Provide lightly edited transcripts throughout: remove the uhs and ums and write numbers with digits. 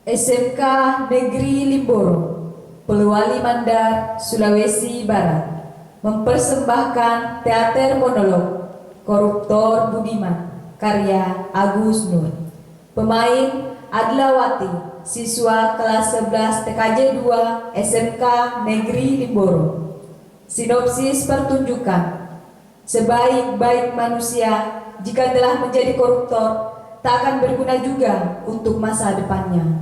SMK Negeri Limboro, Polewali Mandar, Sulawesi Barat, mempersembahkan teater monolog Koruptor Budiman, karya Agus Nur. Pemain Adlawati, siswa kelas 11 TKJ 2 SMK Negeri Limboro. Sinopsis pertunjukan. Sebaik-baik manusia, jika telah menjadi koruptor, tak akan berguna juga untuk masa depannya.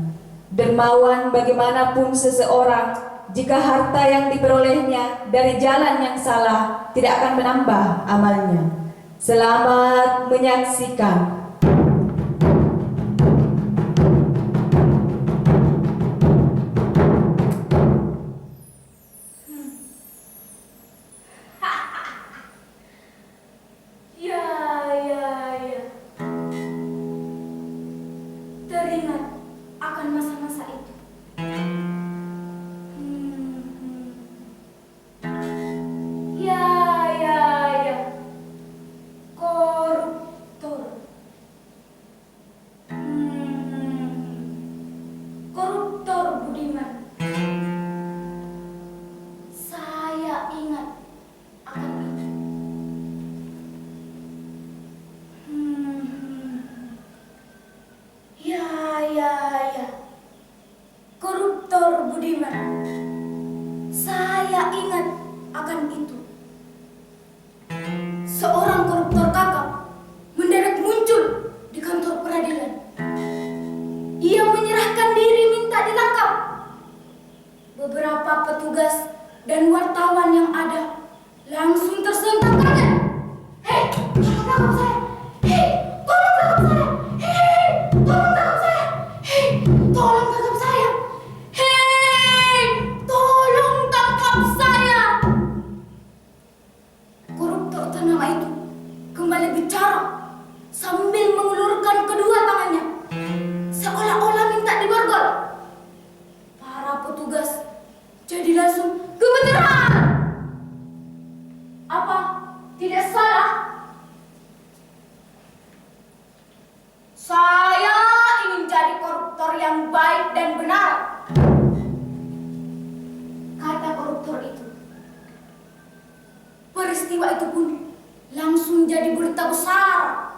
Dermawan bagaimanapun seseorang, jika harta yang diperolehnya dari jalan yang salah, tidak akan menambah amalnya. Selamat menyaksikan. Teringat akan masa-masa itu. Ya. Koruptor. Koruptor Budiman. Saya ingat akan itu. Ya. Koruptor Budiman. Saya ingat akan itu. Seorang koruptor kakap mendadak muncul di kantor peradilan. Ia menyerahkan diri minta ditangkap. Beberapa petugas dan wartawan yang ada langsung tersentak kaget. Hei, tolong tangkap saya. Hei, tolong tangkap saya. Hei, tolong tangkap saya. Hei, tolong tangkap saya. Hei, tolong tangkap saya. Koruptor ternama itu kembali bicara sambil mengulurkan kedua tangannya, seolah-olah minta diborgol. Para petugas jadi langsung gemeteran. Apa tidak salah? Saya ingin jadi koruptor yang baik dan benar, kata koruptor itu. Peristiwa itu pun langsung jadi berita besar.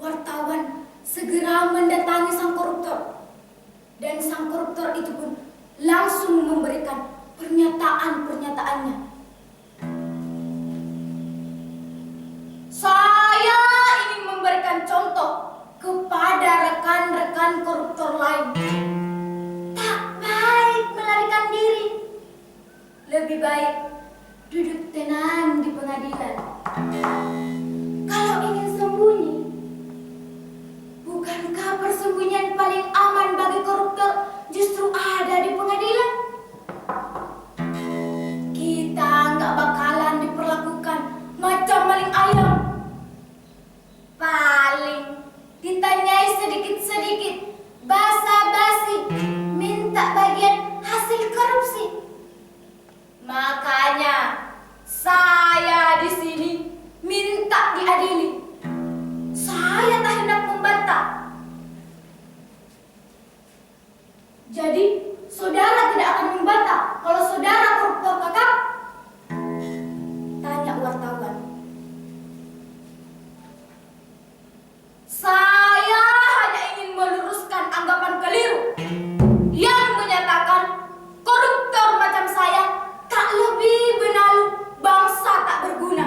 Wartawan segera mendatangi sang koruptor, dan sang koruptor itu pun langsung memberikan pernyataan-pernyataannya. Saya ingin memberikan contoh kepada rekan-rekan koruptor lain. Tak baik melarikan diri. Lebih baik duduk tenang di pengadilan. Kalau ingin sembunyi, bukankah persembunyian paling aman bagi koruptor justru ada di pengadilan? Kita nggak bakalan diperlakukan macam maling ayam. Paling ditanyai sedikit-sedikit, basa-basi, minta bagian hasil korupsi. Makanya saya di sini minta diadili. Saya tak hendak membantah. Jadi saudara tidak akan membantah kalau saudara koruptor kakak? Tanya wartawan. Saya hanya ingin meluruskan anggapan keliru yang menyatakan koruptor macam saya tak lebih benalu, bangsa tak berguna.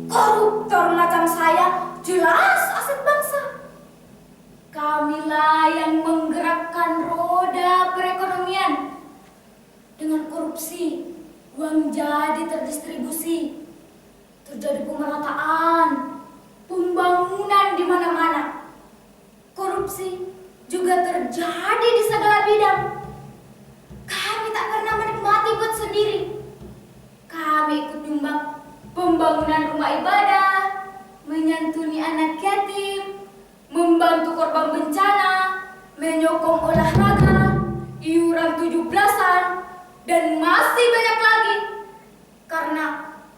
Koruptor macam saya jelas aset bangsa. Kamilah yang menggerakkan roda perekonomian. Dengan korupsi, uang jadi terdistribusi, terjadi pemerataan, pembangunan di mana-mana. Korupsi juga terjadi di segala bidang. Kami tak pernah menikmati buat sendiri. Kami ikut nyumbang pembangunan rumah ibadah, menyantuni anak yatim, membantu korban bencana, menyokong olahraga, iuran 17-an, dan masih banyak lagi. Karena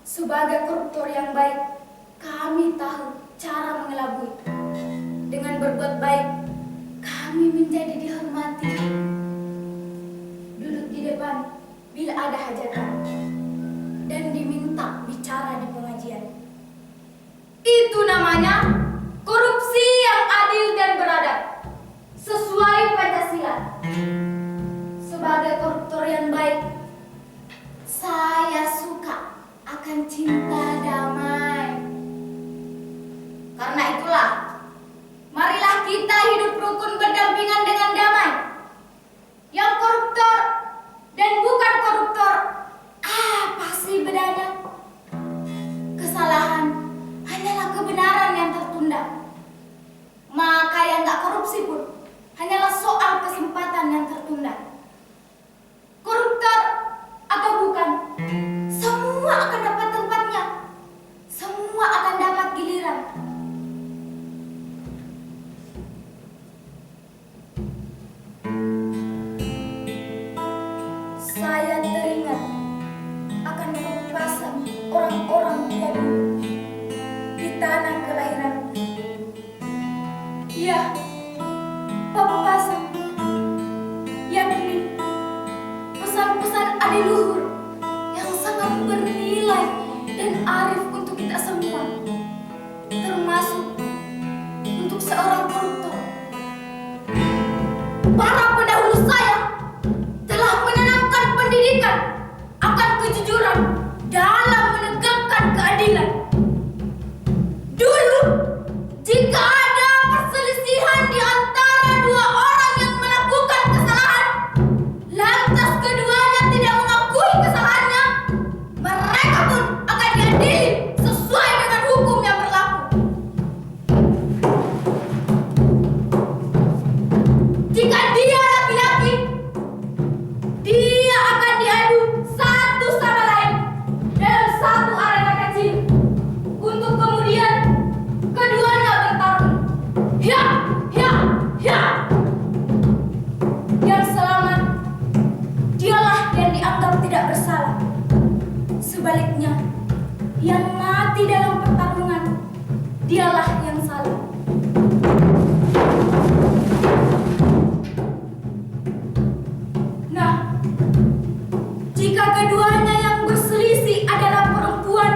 sebagai koruptor yang baik, kami tahu cara mengelabui. Dengan berbuat baik, kami Kami menjadi dihormati, duduk di depan bila ada hajatan, dan diminta bicara di pengajian. Itu namanya korupsi yang adil dan beradab, sesuai Pancasila. Sebagai koruptor yang baik, saya suka akan cinta damai. Karena itulah, marilah kita hidup rukun berdampingan dengan damai. Yang koruptor dan bukan koruptor, apa sih bedanya? Kesalahan hanyalah kebenaran yang tertunda. Maka yang tak korupsi pun hanyalah soal kesempatan yang tertunda. Koruptor atau bukan, semua akan dapat tempatnya. Semua akan dapat giliran. Saya teringat akan pembahasan orang-orang tua dulu di tanah kelahiran. Ya, pembahasan yakni pesan-pesan adiluhur yang sangat bernilai dan arif untuk kita semua, termasuk untuk seorang koruptor. Para pendahulu saya telah menanamkan pendidikan akan kejujuran dalam menegakkan keadilan. Dulu, jika ada perselisihan di antara dua orang yang melakukan kesalahan, lantas keduanya tidak mengakui kesalahannya, mereka pun akan diadili sesuai dengan hukum yang berlaku. Jika dia laki-laki, dia akan diadu satu sama lain dalam satu arena kecil, untuk kemudian keduanya bertarung. Ya, ya, ya. Yang selamat, dialah yang dianggap tidak bersalah. Sebaliknya, yang mati dalam pertarungan, dialah yang salah. Nah, jika keduanya yang berselisih adalah perempuan,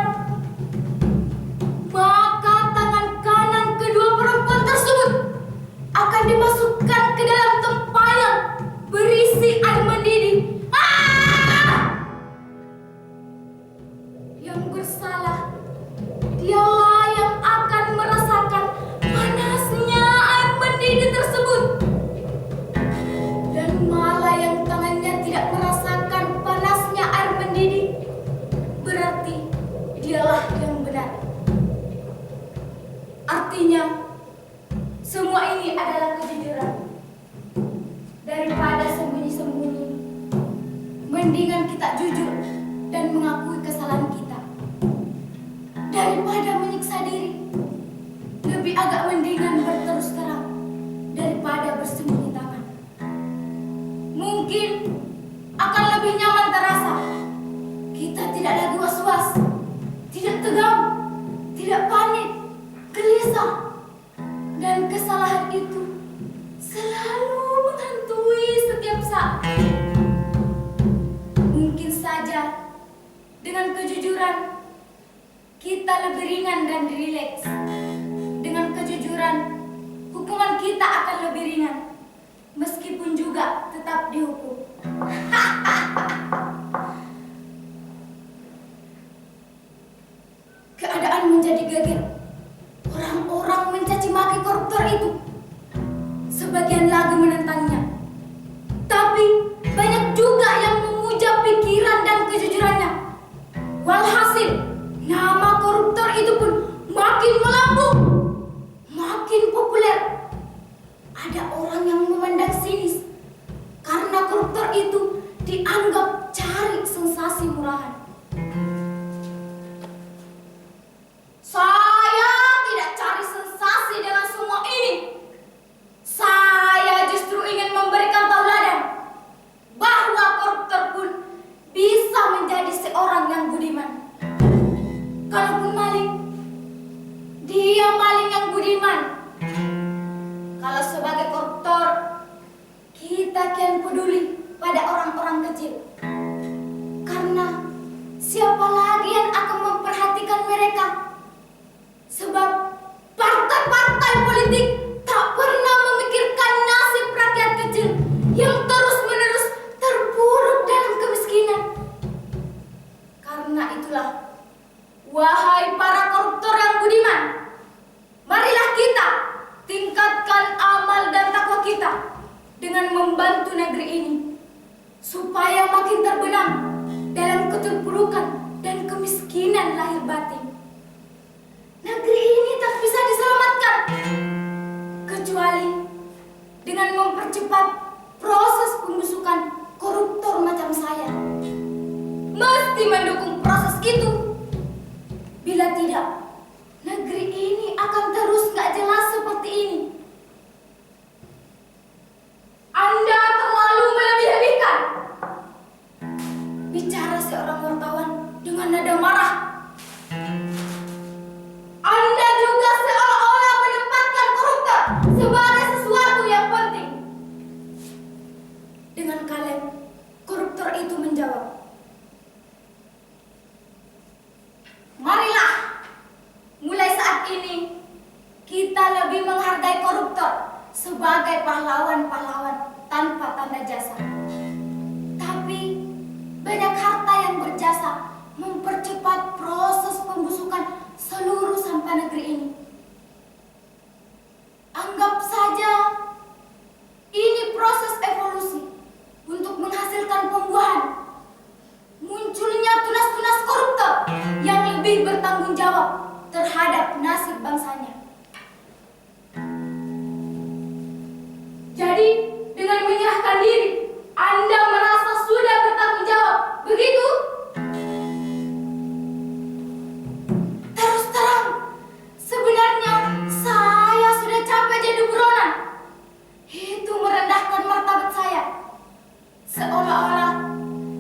maka tangan kanan kedua perempuan tersebut akan dimasukkan ke dalam tempayan berisi air mendidih. Yang bersalah, dialah yang akan merasakan panasnya air mendidih tersebut. Dan malah yang tangannya tidak merasakan panasnya air mendidih, berarti dialah yang benar. Artinya, semua ini adalah kejujuran. Daripada sembunyi-sembunyi, mendingan kita jujur dan mengakui kesalahan kita. Daripada menyiksa diri, lebih agak mendingan berterus terang daripada bersembunyi tangan. Mungkin akan lebih nyaman terasa. Kita tidak lagi was-was, tidak tegang, tidak panik, gelisah, dan kesalahan itu selalu menghantui setiap saat. Mungkin saja dengan kejujuran kita lebih ringan dan rileks. Dengan kejujuran, hukuman kita akan lebih ringan, meskipun juga tetap dihukum. Keadaan menjadi geger. Orang-orang mencaci maki koruptor itu. Sebagian lagi menentangnya. Tapi banyak juga yang memuja pikiran dan kejujurannya. Walhasil, nama koruptor itu pun makin melambung, makin populer. Ada orang yang memandang sinis karena koruptor itu dianggap cari sensasi murahan. Saya tidak cari sensasi dengan semua ini. Saya justru ingin memberikan tauladan bahwa koruptor pun bisa menjadi seorang yang budiman. Kalaupun maling, dia maling yang budiman. Kalau sebagai koruptor, membantu negeri ini supaya makin terbenam dalam keterpurukan dan kemiskinan lahir batin. Negeri ini tak bisa diselamatkan kecuali dengan mempercepat proses pembusukan koruptor macam saya. Mesti mendukung proses itu. Bila tidak, negeri ini akan terus gak jelas seperti ini. Anda terlalu melebih-lebihkan, bicara seorang wartawan dengan nada marah. Anda juga seolah-olah menempatkan koruptor sebagai sesuatu yang penting. Dengan kalem, koruptor itu menjawab, "Marilah, mulai saat ini kita lebih menghargai koruptor sebagai pahlawan-pahlawan tanpa tanda jasa. Tapi banyak harta yang berjasa mempercepat proses pembusukan seluruh sampah negeri ini. Anggap saja ini proses evolusi untuk menghasilkan pembuahan munculnya tunas-tunas koruptor yang lebih bertanggung jawab terhadap nasib bangsanya. Jadi, dengan menyerahkan diri, Anda merasa sudah bertanggung jawab, begitu?" Terus terang, sebenarnya saya sudah capek jadi buronan. Itu merendahkan martabat saya. Seolah-olah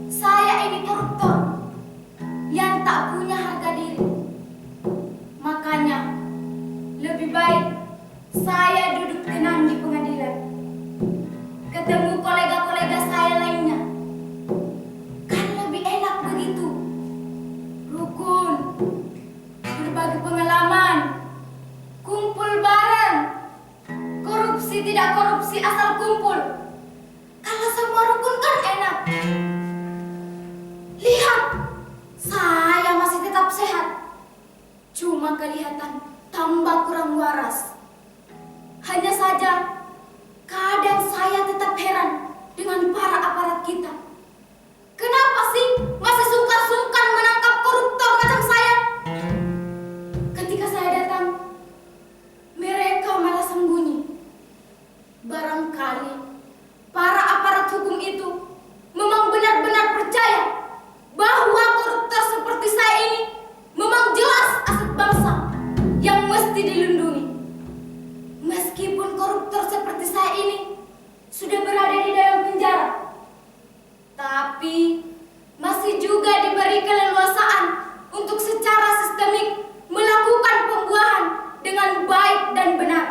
saya ini koruptor yang tak punya harga diri. Makanya, lebih baik saya duduk tenang di pengadilan, ketemu kolega-kolega saya lainnya. Kan lebih enak begitu. Rukun, berbagi pengalaman, kumpul bareng. Korupsi tidak korupsi asal kumpul. Kalau semua rukun kan enak. Lihat, saya masih tetap sehat. Cuma kelihatan tambah kurang waras. Hanya saja, kadang saya tetap heran dengan para aparat kita. Kenapa sih masih sungkan-sungkan menangkap koruptor macam saya? Ketika saya datang, mereka malah sembunyi. Barangkali para aparat hukum itu memang benar-benar percaya bahwa koruptor seperti saya ini memang jelas aset bangsa yang mesti dilindungi. Meskipun koruptor seperti saya ini sudah berada di dalam penjara, tapi masih juga diberi keleluasaan untuk secara sistemik melakukan pembuahan dengan baik dan benar,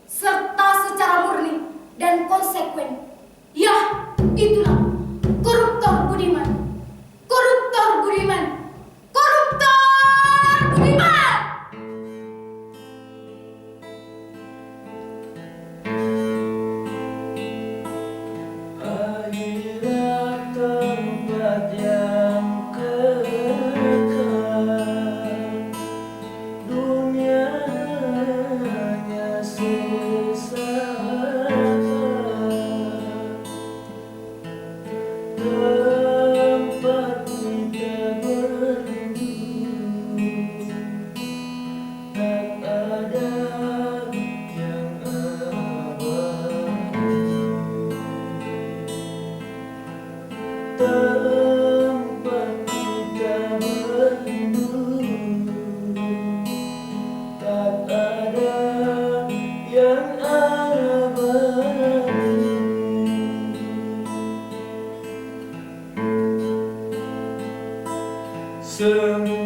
serta secara murni dan konsekuen. Ya, itulah koruptor budiman. Koruptor budiman. Koruptor budiman. Akhirat tempat yang kekal, dunia hanya sesaat. Tempat kita berlindung, tak ada yang abadi. Tempat kita berlindung, tak ada yang abadi. Semua